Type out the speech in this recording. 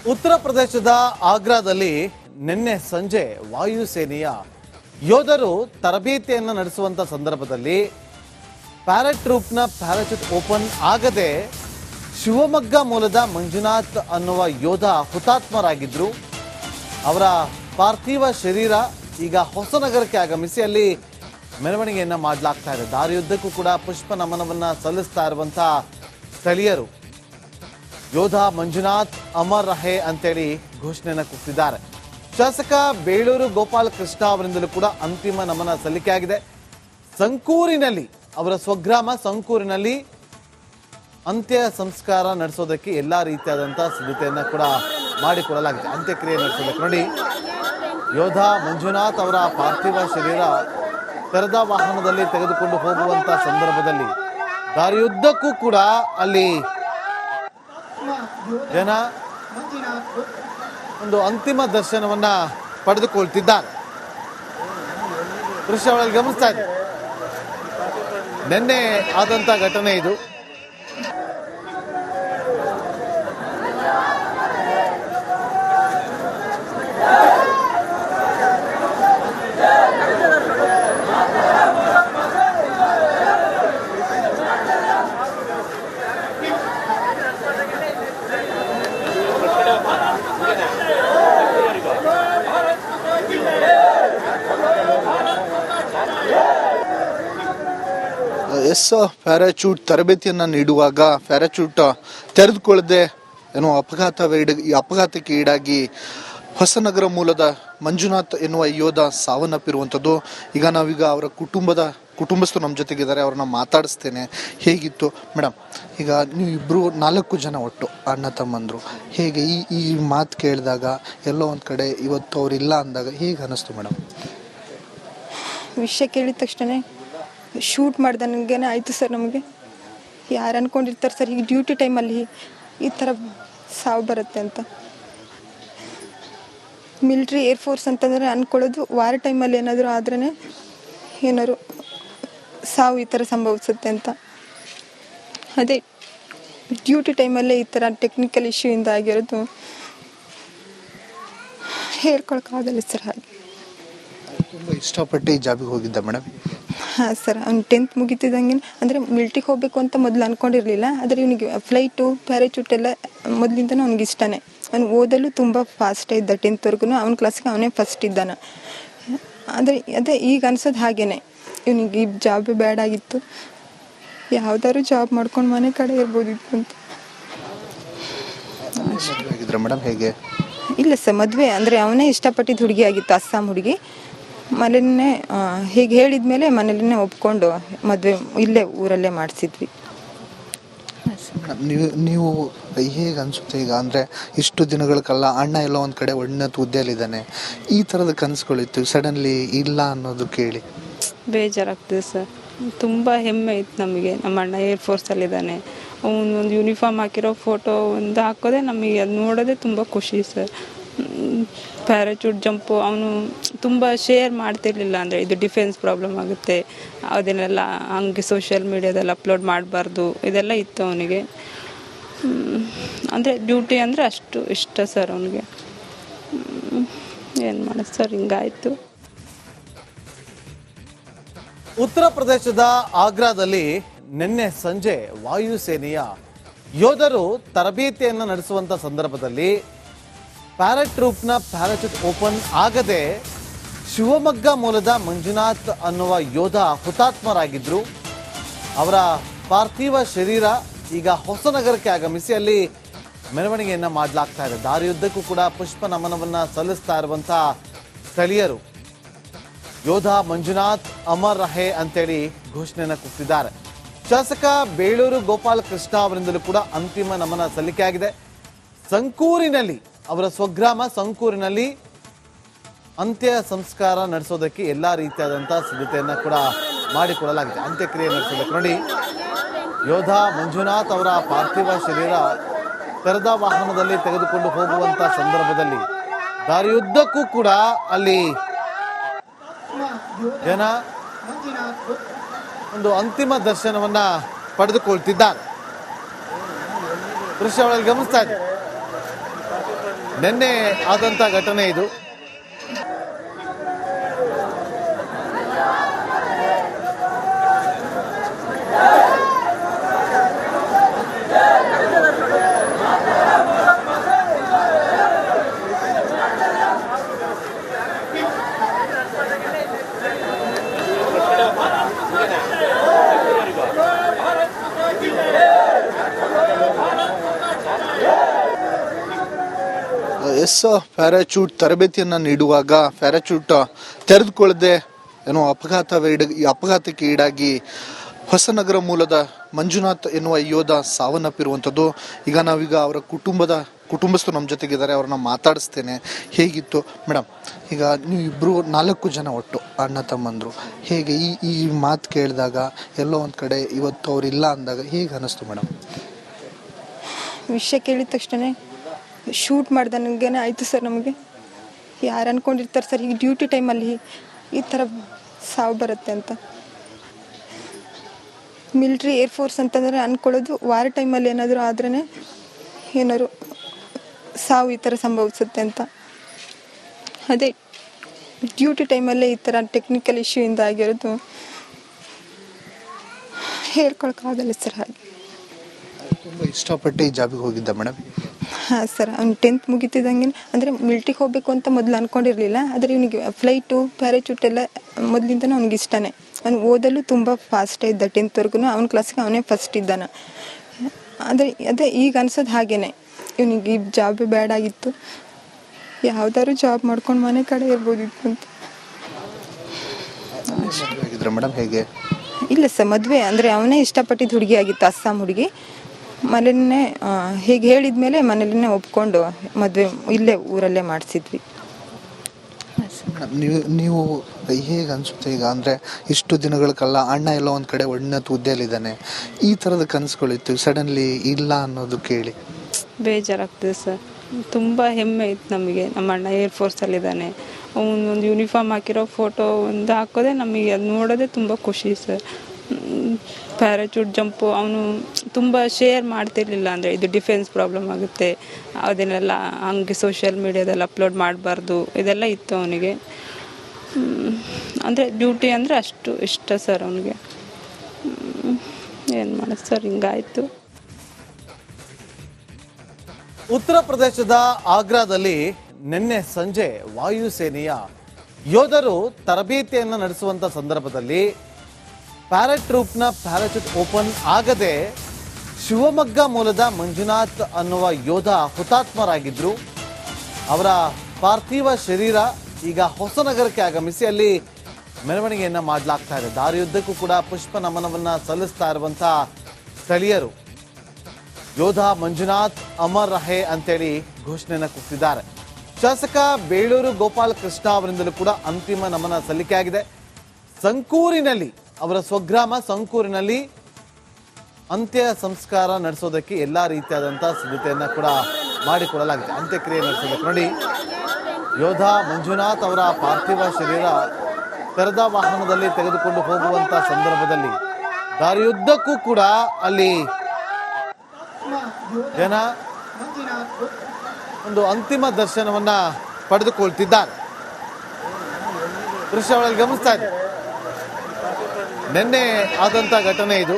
ಉತ್ತರ ಪ್ರದೇಶದ ಆಗ್ರಾದಲ್ಲಿ ನಿನ್ನೆ ಸಂಜೆ ವಾಯುಸೇನೆಯ ಯೋಧರು ತರಬೇತಿಯನ್ನು ನಡೆಸುವಂತ ಸಂದರ್ಭದಲ್ಲಿ ಪ್ಯಾರಾಟ್ರೂಪ್ನ ಪ್ಯಾರಾಚೂಟ್ ಓಪನ್ ಆಗದೆ ಶಿವಮೊಗ್ಗ ಮೂಲದ ಮಂಜುನಾಥ್ ಅನ್ನುವ ಯೋಧ ಹುತಾತ್ಮರಾಗಿದ್ರು. ಅವರ ಪಾರ್ಥಿವ ಶರೀರ ಈಗ ಹೊಸನಗರಕ್ಕೆ ಆಗಮಿಸಿ ಅಲ್ಲಿ ಮೆರವಣಿಗೆಯನ್ನ ಮಾಡಲಾಗ್ತಾ ಇದೆ. ದಾರಿಯುದ್ದಕ್ಕೂ ಕೂಡ ಪುಷ್ಪ ನಮನವನ್ನ ಸಲ್ಲಿಸ್ತಾ ಇರುವಂತಹ ಸ್ಥಳೀಯರು ಯೋಧ ಮಂಜುನಾಥ್ ಅಮರ್ ರಹೆ ಅಂತೇಳಿ ಘೋಷಣೆಯನ್ನು ಕೂಗ್ತಿದ್ದಾರೆ. ಶಾಸಕ ಬೇಳೂರು ಗೋಪಾಲ ಕೃಷ್ಣ ಅವರಿಂದಲೂ ಕೂಡ ಅಂತಿಮ ನಮನ ಸಲ್ಲಿಕೆಯಾಗಿದೆ. ಸಂಕೂರಿನಲ್ಲಿ ಅವರ ಸ್ವಗ್ರಾಮ ಸಂಕೂರಿನಲ್ಲಿ ಅಂತ್ಯ ಸಂಸ್ಕಾರ ನಡೆಸೋದಕ್ಕೆ ಎಲ್ಲಾ ರೀತಿಯಾದಂತಹ ಸಿದ್ಧತೆಯನ್ನ ಕೂಡ ಮಾಡಿಕೊಡಲಾಗಿದೆ. ಅಂತ್ಯಕ್ರಿಯೆ ನಡೆಸೋದಕ್ಕೆ ನೋಡಿ, ಯೋಧ ಮಂಜುನಾಥ್ ಅವರ ಪಾರ್ಥಿವ ಶರೀರ ತೆರೆದ ವಾಹನದಲ್ಲಿ ತೆಗೆದುಕೊಂಡು ಹೋಗುವಂತ ಸಂದರ್ಭದಲ್ಲಿ ದಾರಿಯುದ್ದಕ್ಕೂ ಕೂಡ ಅಲ್ಲಿ ಜನ ಒಂದು ಅಂತಿಮ ದರ್ಶನವನ್ನ ಪಡೆದುಕೊಳ್ತಿದ್ದಾರೆ. ದೃಶ್ಯಗಳಲ್ಲಿ ಗಮನಿಸ್ತಾ ಇದ್ದಾರೆ. ನಿನ್ನೆ ಆದಂತ ಘಟನೆ ಇದು. ಪ್ಯಾರಾಚೂಟ್ ತರಬೇತಿಯನ್ನು ನೀಡುವಾಗ ಪ್ಯಾರಾಚೂಟ್ ತೆರೆದುಕೊಳ್ಳದೆ ಏನೋ ಅಪಘಾತಕ್ಕೆ ಈಡಾಗಿ ಹೊಸನಗರ ಮೂಲದ ಮಂಜುನಾಥ್ ಎನ್ನುವ ಯೋಧ ಸಾವನ್ನಪ್ಪಿರುವಂಥದ್ದು. ಈಗ ನಾವೀಗ ಅವರ ಕುಟುಂಬಸ್ಥರು ನಮ್ಮ ಜೊತೆಗಿದ್ದಾರೆ, ಅವ್ರನ್ನ ಮಾತಾಡಿಸ್ತೇನೆ. ಹೇಗಿತ್ತು ಮೇಡಮ್? ಈಗ ನೀವು ಇಬ್ಬರು 4 ಜನ ಒಟ್ಟು ಅಣ್ಣ ತಮ್ಮಂದರು, ಹೇಗೆ ಈ ಮಾತು ಕೇಳಿದಾಗ ಎಲ್ಲೋ ಒಂದು ಕಡೆ ಇವತ್ತು ಅವರಿಲ್ಲ ಅಂದಾಗ ಹೇಗೆ ಅನ್ನಿಸ್ತು ಮೇಡಮ್? ವಿಷಯ ಕೇಳಿದ ತಕ್ಷಣ ಶೂಟ್ ಮಾಡ್ದಂಗೆನೇ ಆಯಿತು ಸರ್. ನಮಗೆ ಯಾರು ಅಂದ್ಕೊಂಡಿರ್ತಾರೆ ಸರ್ ಈಗ ಡ್ಯೂಟಿ ಟೈಮಲ್ಲಿ ಈ ಥರ ಸಾವು ಬರುತ್ತೆ ಅಂತ. ಮಿಲ್ಟ್ರಿ ಏರ್ಫೋರ್ಸ್ ಅಂತಂದರೆ ಅಂದ್ಕೊಳ್ಳೋದು ವಾರ ಟೈಮಲ್ಲಿ ಏನಾದರೂ ಆದ್ರೇ ಏನಾದ್ರು ಸಾವು ಈ ಥರ ಸಂಭವಿಸುತ್ತೆ ಅಂತ. ಅದೇ ಡ್ಯೂಟಿ ಟೈಮಲ್ಲೇ ಈ ಥರ ಟೆಕ್ನಿಕಲ್ ಇಶ್ಯೂಯಿಂದ ಆಗಿರೋದು ಹೇಳ್ಕೊಳಕ್ಕಾಗಲ್ಲ ಸರ್. ಹಾಗೆ ತುಂಬ ಇಷ್ಟಪಟ್ಟು ಈ ಜಾಬಿಗೆ ಹೋಗಿದ್ದ ಮೇಡಮ್? ಹಾಂ ಸರ್, ಅವ್ನು 10th ಮುಗಿತಿದ್ದಂಗೆ ಅಂದರೆ ಮಿಲ್ಟ್ರಿಗೆ ಹೋಗಬೇಕು ಅಂತ ಮೊದಲು ಅಂದ್ಕೊಂಡಿರಲಿಲ್ಲ. ಆದರೆ ಇವನಿಗೆ ಫ್ಲೈಟು ಪ್ಯಾರಾಚೂಟ್ ಎಲ್ಲ ಮೊದಲಿಂದನೂ ಅವ್ನಿಗೆ ಇಷ್ಟನೇ. ಅವ್ನು ಓದಲು ತುಂಬ ಫಾಸ್ಟೇ ಇದ್ದ. 10thವರೆಗೂ ಅವನ ಕ್ಲಾಸ್ಗೆ ಅವನೇ ಫಸ್ಟ್ ಇದ್ದಾನೆ. ಆದರೆ ಅದೇ ಈಗ ಅನ್ಸೋದು ಹಾಗೇ, ಇವನಿಗೆ ಈ ಜಾಬ್ ಬೇಡಾಗಿತ್ತು, ಯಾವ್ದಾದ್ರು ಜಾಬ್ ಮಾಡ್ಕೊಂಡು ಮನೆ ಕಡೆ ಇರ್ಬೋದಿತ್ತು ಅಂತ. ಮೇಡಮ್ ಹೇಗೆ? ಇಲ್ಲ ಸರ್, ಮದುವೆ ಅಂದರೆ ಅವನೇ ಇಷ್ಟಪಟ್ಟಿದ್ದು ಹುಡುಗಿ ಆಗಿತ್ತು, ಅಸ್ಸಾಂ ಹುಡುಗಿ. ಮನೇಲೇ ಹೀಗೆ ಹೇಳಿದ ಮೇಲೆ ಮನೇಲೇ ಒಪ್ಕೊಂಡು ಮದುವೆ ಇಲ್ಲೇ ಊರಲ್ಲೇ ಮಾಡಿಸಿದ್ವಿ. ನೀವು ಹೇಗೆ ಅನಿಸುತ್ತೆ ಈಗ? ಅಂದರೆ ಇಷ್ಟು ದಿನಗಳ ಕಾಲ ಅಣ್ಣ ಎಲ್ಲ ಒಂದು ಕಡೆ ಉನ್ನತ ಹುದ್ದೆಯಲ್ಲಿದ್ದಾನೆ, ಈ ಥರದ ಕನಸುಗಳಿತ್ತು, ಸಡನ್ಲಿ ಇಲ್ಲ ಅನ್ನೋದು ಕೇಳಿ ಬೇಜಾರಾಗ್ತದೆ ಸರ್. ತುಂಬ ಹೆಮ್ಮೆ ಇತ್ತು ನಮಗೆ. ನಮ್ಮ ಅಣ್ಣ ಏರ್ಫೋರ್ಸಲ್ಲಿದ್ದಾನೆ, ಅವನು ಒಂದು ಯೂನಿಫಾರ್ಮ್ ಹಾಕಿರೋ ಫೋಟೋ ಒಂದು ಹಾಕೋದೆ ನಮಗೆ ಅದು ನೋಡೋದೇ ತುಂಬ ಖುಷಿ ಸರ್. ಪ್ಯಾರಾಚೂಟ್ ಜಂಪು ಅವನು ತುಂಬ ಶೇರ್ ಮಾಡ್ತಿರ್ಲಿಲ್ಲ. ಅಂದರೆ ಇದು ಡಿಫೆನ್ಸ್ ಪ್ರಾಬ್ಲಮ್ ಆಗುತ್ತೆ, ಅದನ್ನೆಲ್ಲ ಹಂಗೆ ಸೋಷಿಯಲ್ ಮೀಡಿಯಾದಲ್ಲಿ ಅಪ್ಲೋಡ್ ಮಾಡಬಾರ್ದು, ಇದೆಲ್ಲ ಇತ್ತು ಅವನಿಗೆ. ಅಂದರೆ ಡ್ಯೂಟಿ ಅಂದರೆ ಅಷ್ಟು ಇಷ್ಟ ಸರ್ ಅವನಿಗೆ. ಏನು ಮಾಡೋದು ಸರ್, ಹಿಂಗಾಯಿತು. ಉತ್ತರ ಪ್ರದೇಶದ ಆಗ್ರಾದಲ್ಲಿ ನಿನ್ನೆ ಸಂಜೆ ವಾಯುಸೇನೆಯ ಯೋಧರು ತರಬೇತಿಯನ್ನು ನಡೆಸುವಂತ ಸಂದರ್ಭದಲ್ಲಿ ಪ್ಯಾರಾಟ್ರೂಪ್ನ ಪ್ಯಾರಾಚೂಟ್ ಓಪನ್ ಆಗದೆ ಶಿವಮೊಗ್ಗ ಮೂಲದ ಮಂಜುನಾಥ್ ಅನ್ನುವ ಯೋಧ ಹುತಾತ್ಮರಾಗಿದ್ರು. ಅವರ ಪಾರ್ಥಿವ ಶರೀರ ಈಗ ಹೊಸನಗರಕ್ಕೆ ಆಗಮಿಸಿ ಅಲ್ಲಿ ಮೆರವಣಿಗೆಯನ್ನ ಮಾಡಲಾಗ್ತಾ ಇದೆ. ದಾರಿಯುದ್ದಕ್ಕೂ ಕೂಡ ಪುಷ್ಪ ನಮನವನ್ನ ಸಲ್ಲಿಸ್ತಾ ಇರುವಂತಹ ಸ್ಥಳೀಯರು ಯೋಧ ಮಂಜುನಾಥ್ ಅಮರ್ ರಹೆ ಅಂತೇಳಿ ಘೋಷಣೆಯನ್ನು ಕೂಗ್ತಿದ್ದಾರೆ. ಶಾಸಕ ಬೇಳೂರು ಗೋಪಾಲ ಕೃಷ್ಣ ಅವರಿಂದಲೂ ಕೂಡ ಅಂತಿಮ ನಮನ ಸಲ್ಲಿಕೆಯಾಗಿದೆ. ಸಂಕೂರಿನಲ್ಲಿ ಅವರ ಸ್ವಗ್ರಾಮ ಸಂಕೂರಿನಲ್ಲಿ ಅಂತ್ಯ ಸಂಸ್ಕಾರ ನಡೆಸೋದಕ್ಕೆ ಎಲ್ಲಾ ರೀತಿಯಾದಂತಹ ಸಿದ್ಧತೆಯನ್ನ ಕೂಡ ಮಾಡಿಕೊಡಲಾಗಿದೆ. ಅಂತ್ಯಕ್ರಿಯೆ ನಡೆಸೋದಕ್ಕೆ ನೋಡಿ, ಯೋಧ ಮಂಜುನಾಥ್ ಅವರ ಪಾರ್ಥಿವ ಶರೀರ ತೆರೆದ ವಾಹನದಲ್ಲಿ ತೆಗೆದುಕೊಂಡು ಹೋಗುವಂತ ಸಂದರ್ಭದಲ್ಲಿ ದಾರಿಯುದ್ದಕ್ಕೂ ಕೂಡ ಅಲ್ಲಿ ಜನ ಒಂದು ಅಂತಿಮ ದರ್ಶನವನ್ನ ಪಡೆದುಕೊಳ್ತಿದ್ದಾರೆ. ದೃಶ್ಯಗಳಲ್ಲಿ ಗಮನಿಸ್ತಾ ಇದ್ದಾರೆ. ನಿನ್ನೆ ಆದಂಥ ಘಟನೆ ಇದು. ಎಸ್, ಪ್ಯಾರಾಚೂಟ್ ತರಬೇತಿಯನ್ನ ನೀಡುವಾಗ ಪ್ಯಾರಾಚೂಟ್ ತೆರೆದುಕೊಳ್ಳದೆ ಏನೋ ಅಪಘಾತಕ್ಕೆ ಈಡಾಗಿ ಹೊಸನಗರ ಮೂಲದ ಮಂಜುನಾಥ್ ಎನ್ನುವ ಯೋಧ ಸಾವನ್ನಪ್ಪಿರುವಂಥದ್ದು. ಈಗ ನಾವೀಗ ಅವರ ಕುಟುಂಬಸ್ಥರು ನಮ್ಮ ಜೊತೆಗಿದ್ದಾರೆ, ಅವ್ರನ್ನ ಮಾತಾಡಿಸ್ತೇನೆ. ಹೇಗಿತ್ತು ಮೇಡಮ್? ಈಗ ನೀವು ಇಬ್ಬರು 4 ಜನ ಒಟ್ಟು ಅಣ್ಣ ತಮ್ಮಂದರು, ಹೇಗೆ ಈ ಮಾತು ಕೇಳಿದಾಗ ಎಲ್ಲೋ ಒಂದು ಕಡೆ ಇವತ್ತು ಅವರಿಲ್ಲ ಅಂದಾಗ ಹೇಗೆ ಅನ್ನಿಸ್ತು ಮೇಡಮ್? ವಿಷಯ ಕೇಳಿದ ತಕ್ಷಣ ಶೂಟ್ ಮಾಡ್ದಂಗೆ ಆಯಿತು ಸರ್. ನಮಗೆ ಯಾರು ಅಂದ್ಕೊಂಡಿರ್ತಾರೆ ಸರ್ ಈಗ ಡ್ಯೂಟಿ ಟೈಮಲ್ಲಿ ಈ ಥರ ಸಾವು ಬರುತ್ತೆ ಅಂತ. ಮಿಲ್ಟ್ರಿ ಏರ್ಫೋರ್ಸ್ ಅಂತಂದರೆ ಅಂದ್ಕೊಳ್ಳೋದು ವಾರ ಟೈಮಲ್ಲಿ ಏನಾದರೂ ಆದ್ರೇ ಏನಾದ್ರು ಸಾವು ಈ ಥರ ಸಂಭವಿಸುತ್ತೆ ಅಂತ. ಅದೇ ಡ್ಯೂಟಿ ಟೈಮಲ್ಲೇ ಈ ಥರ ಟೆಕ್ನಿಕಲ್ ಇಶ್ಯೂಯಿಂದ ಆಗಿರೋದು ಹೇಳ್ಕೊಳಕ್ಕಾಗಲ್ಲ ಸರ್. ಹಾಗೆ ತುಂಬ ಇಷ್ಟಪಟ್ಟು ಈ ಜಾಬಿಗೆ ಹೋಗಿದ್ದ ಮೇಡಮ್? ಹಾಂ ಸರ್, ಅವ್ನು 10th ಮುಗಿತಿದ್ದಂಗೆ ಅಂದರೆ ಮಿಲ್ಟ್ರಿಗೆ ಹೋಗಬೇಕು ಅಂತ ಮೊದಲು ಅಂದ್ಕೊಂಡಿರಲಿಲ್ಲ. ಆದರೆ ಇವನಿಗೆ ಫ್ಲೈಟು ಪ್ಯಾರಾಚೂಟ್ ಎಲ್ಲ ಮೊದಲಿಂದನೂ ಅವ್ನಿಗೆ ಇಷ್ಟನೇ. ಅವ್ನು ಓದಲು ತುಂಬ ಫಾಸ್ಟೇ ಇದ್ದ. 10thವರೆಗೂ ಅವನ ಕ್ಲಾಸಿಗೆ ಅವನೇ ಫಸ್ಟ್ ಇದ್ದಾನೆ. ಅದೇ ಈಗ ಅನ್ಸೋದು ಹಾಗೇನೆ, ಇವನಿಗೆ ಈ ಜಾಬೇ ಬೇಡಾಗಿತ್ತು, ಯಾವ್ದಾದ್ರು ಜಾಬ್ ಮಾಡ್ಕೊಂಡು ಮನೆ ಕಡೆ ಇರ್ಬೋದಿತ್ತು ಅಂತ. ಮೇಡಮ್ ಹೇಗೆ? ಇಲ್ಲ ಸರ್, ಮದುವೆ ಅಂದರೆ ಅವನೇ ಇಷ್ಟಪಟ್ಟಿದ್ದು ಹುಡುಗಿ ಆಗಿತ್ತು, ಅಸ್ಸಾಂ ಹುಡುಗಿ. ಮನೆಯೇ ಹೀಗೆ ಹೇಳಿದ ಮೇಲೆ ಮನೇಲಿನೇ ಒಪ್ಕೊಂಡು ಮದುವೆ ಇಲ್ಲೇ ಊರಲ್ಲೇ ಮಾಡಿಸಿದ್ವಿ. ನೀವು ಹೇಗೆ ಅನಿಸುತ್ತೆ ಈಗ? ಅಂದರೆ ಇಷ್ಟು ದಿನಗಳ ಕಾಲ ಅಣ್ಣ ಎಲ್ಲ ಒಂದು ಕಡೆ ಉನ್ನತ ಹುದ್ದೆಯಲ್ಲಿದ್ದಾನೆ, ಈ ಥರದ ಕನಸುಗಳಿತ್ತು, ಸಡನ್ಲಿ ಇಲ್ಲ ಅನ್ನೋದು ಕೇಳಿ ಬೇಜಾರಾಗ್ತದೆ ಸರ್. ತುಂಬ ಹೆಮ್ಮೆ ಇತ್ತು ನಮಗೆ. ನಮ್ಮ ಅಣ್ಣ ಏರ್ಫೋರ್ಸಲ್ಲಿದ್ದಾನೆ, ಅವನೊಂದು ಯೂನಿಫಾರ್ಮ್ ಹಾಕಿರೋ ಫೋಟೋ ಒಂದು ಹಾಕೋದೆ ನಮಗೆ ಅದು ನೋಡೋದೇ ತುಂಬ ಖುಷಿ ಸರ್. ಪ್ಯಾರಾಚೂಟ್ ಜಂಪು ಅವನು ತುಂಬ ಶೇರ್ ಮಾಡ್ತಿರ್ಲಿಲ್ಲ. ಅಂದರೆ ಇದು ಡಿಫೆನ್ಸ್ ಪ್ರಾಬ್ಲಮ್ ಆಗುತ್ತೆ, ಅದನ್ನೆಲ್ಲ ಹಂಗೆ ಸೋಷಿಯಲ್ ಮೀಡಿಯಾದಲ್ಲಿ ಅಪ್ಲೋಡ್ ಮಾಡಬಾರ್ದು, ಇದೆಲ್ಲ ಇತ್ತು ಅವನಿಗೆ. ಅಂದರೆ ಡ್ಯೂಟಿ ಅಂದರೆ ಅಷ್ಟು ಇಷ್ಟ ಸರ್ ಅವನಿಗೆ. ಏನು ಮಾಡೋದು ಸರ್, ಹಿಂಗಾಯಿತು. ಉತ್ತರ ಪ್ರದೇಶದ ಆಗ್ರಾದಲ್ಲಿ ನಿನ್ನೆ ಸಂಜೆ ವಾಯುಸೇನೆಯ ಯೋಧರು ತರಬೇತಿಯನ್ನು ನಡೆಸುವಂತ ಸಂದರ್ಭದಲ್ಲಿ ಪ್ಯಾರಾಟ್ರೂಪ್ನ ಪ್ಯಾರಾಚೂಟ್ ಓಪನ್ ಆಗದೆ ಶಿವಮೊಗ್ಗ ಮೂಲದ ಮಂಜುನಾಥ್ ಅನ್ನುವ ಯೋಧ ಹುತಾತ್ಮರಾಗಿದ್ರು. ಅವರ ಪಾರ್ಥಿವ ಶರೀರ ಈಗ ಹೊಸನಗರಕ್ಕೆ ಆಗಮಿಸಿ ಅಲ್ಲಿ ಮೆರವಣಿಗೆಯನ್ನ ಮಾಡಲಾಗ್ತಾ ಇದೆ. ದಾರಿಯುದ್ದಕ್ಕೂ ಕೂಡ ಪುಷ್ಪ ನಮನವನ್ನ ಸಲ್ಲಿಸ್ತಾ ಇರುವಂತಹ ಸ್ಥಳೀಯರು ಯೋಧ ಮಂಜುನಾಥ್ ಅಮರ್ ರಹೆ ಅಂತೇಳಿ ಘೋಷಣೆಯನ್ನ ಕೂಗ್ತಿದ್ದಾರೆ. ಶಾಸಕ ಬೇಳೂರು ಗೋಪಾಲ್ ಕೃಷ್ಣ ಅವರಿಂದಲೂ ಕೂಡ ಅಂತಿಮ ನಮನ ಸಲ್ಲಿಕೆಯಾಗಿದೆ. ಸಂಕೂರಿನಲ್ಲಿ, ಅವರ ಸ್ವಗ್ರಾಮ ಸಂಕೂರಿನಲ್ಲಿ ಅಂತ್ಯ ಸಂಸ್ಕಾರ ನಡೆಸೋದಕ್ಕೆ ಎಲ್ಲಾ ರೀತಿಯಾದಂತಹ ಸಿದ್ಧತೆಯನ್ನ ಕೂಡ ಮಾಡಿಕೊಳ್ಳಲಾಗಿದೆ. ಅಂತ್ಯಕ್ರಿಯೆ ನಡೆಸೋದಕ್ಕೆ ನೋಡಿ, ಯೋಧ ಮಂಜುನಾಥ್ ಅವರ ಪಾರ್ಥಿವ ಶರೀರ ತೆರೆದ ವಾಹನದಲ್ಲಿ ತೆಗೆದುಕೊಂಡು ಹೋಗುವಂತ ಸಂದರ್ಭದಲ್ಲಿ ದಾರಿಯುದ್ದಕ್ಕೂ ಕೂಡ ಅಲ್ಲಿ ಜನ ಒಂದು ಅಂತಿಮ ದರ್ಶನವನ್ನ ಪಡೆದುಕೊಳ್ತಿದ್ದಾರೆ. ದೃಶ್ಯಗಳಲ್ಲಿ ಗಮನಿಸ್ತಾ ಇದ್ದಾರೆ. ನಿನ್ನೆ ಆದಂತ ಘಟನೆ ಇದು.